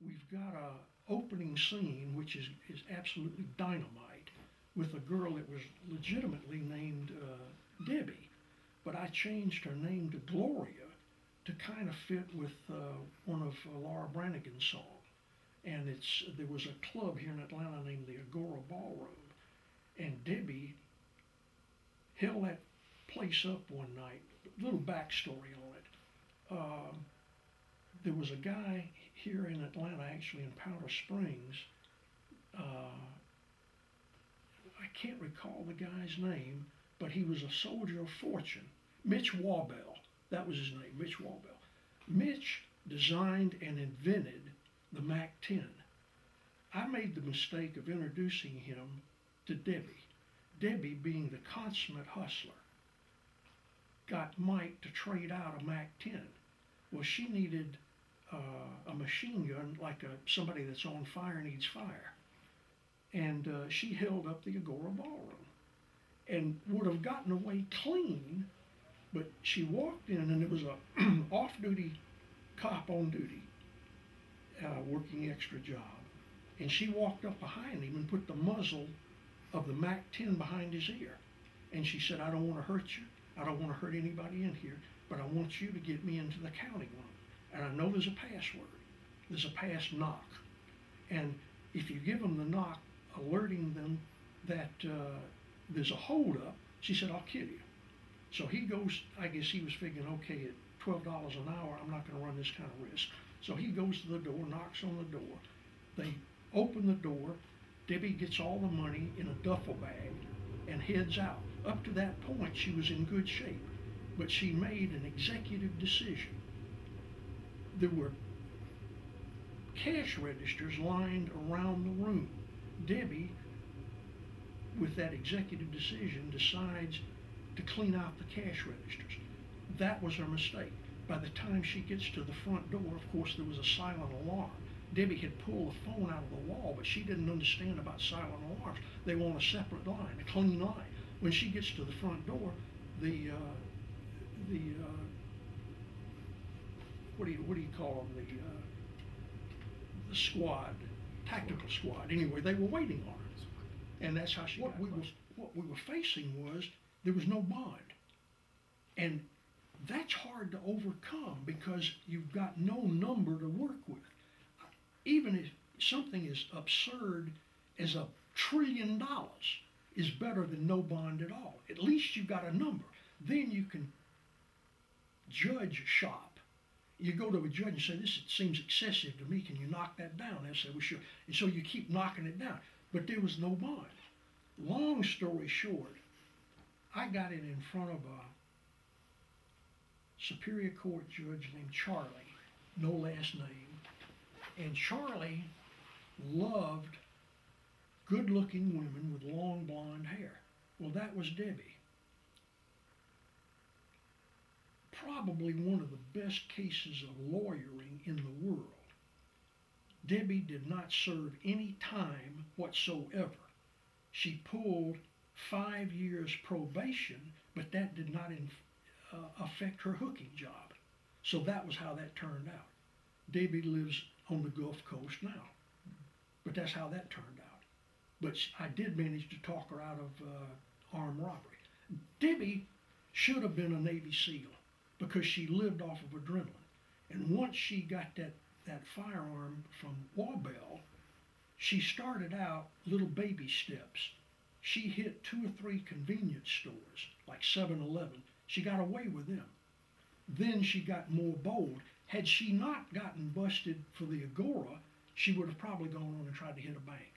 we've got a opening scene which is absolutely dynamite with a girl that was legitimately named Debbie, but I changed her name to Gloria to kind of fit with one of Laura Branigan's songs. And there was a club here in Atlanta named the Agora Ballroom, and Debbie held that place up one night. Little backstory on it. There was a guy here in Atlanta, actually in Powder Springs. I can't recall the guy's name, but he was a soldier of fortune. Mitch Warbell, that was his name, Mitch Warbell. Mitch designed and invented the Mac 10. I made the mistake of introducing him to Debbie. Debbie, being the consummate hustler, got Mike to trade out a Mac 10. Well, she needed a machine gun, like somebody that's on fire needs fire. And she held up the Agora Ballroom and would have gotten away clean, but she walked in and there was a off-duty cop on duty, working extra job. And she walked up behind him and put the muzzle of the Mac 10 behind his ear. And she said, I don't want to hurt you. I don't want to hurt anybody in here, but I want you to get me into the counting room. And I know there's a password. There's a pass knock. And if you give them the knock, alerting them that there's a holdup, she said, I'll kill you. So he goes, I guess he was figuring, okay, at $12 an hour, I'm not going to run this kind of risk. So he goes to the door, knocks on the door. They open the door. Debbie gets all the money in a duffel bag and heads out. Up to that point, she was in good shape, but she made an executive decision. There were cash registers lined around the room. Debbie, with that executive decision, decides to clean out the cash registers. That was her mistake. By the time she gets to the front door, of course, there was a silent alarm. Debbie had pulled the phone out of the wall, but she didn't understand about silent alarms. They were on a separate line, a clean line. When she gets to the front door, what do you call them? The squad, tactical squad. Anyway, they were waiting on her, and that's how she got. What we were facing was there was no bond, and that's hard to overcome because you've got no number to work with. Even if something as absurd as $1 trillion is better than no bond at all. At least you've got a number. Then you can judge shop. You go to a judge and say, this seems excessive to me, can you knock that down? They'll say, well, sure. And so you keep knocking it down. But there was no bond. Long story short, I got it in front of a Superior Court judge named Charlie, no last name. And Charlie loved good-looking women with long blonde hair. Well, that was Debbie. Probably one of the best cases of lawyering in the world. Debbie did not serve any time whatsoever. She pulled 5 years probation, but that did not affect her hooking job. So that was how that turned out. Debbie lives on the Gulf Coast now, but that's how that turned out. But I did manage to talk her out of armed robbery. Debbie should have been a Navy SEAL because she lived off of adrenaline. And once she got that firearm from Warbell, she started out little baby steps. She hit 2 or 3 convenience stores, like 7-Eleven. She got away with them. Then she got more bold. Had she not gotten busted for the Agora, she would have probably gone on and tried to hit a bank.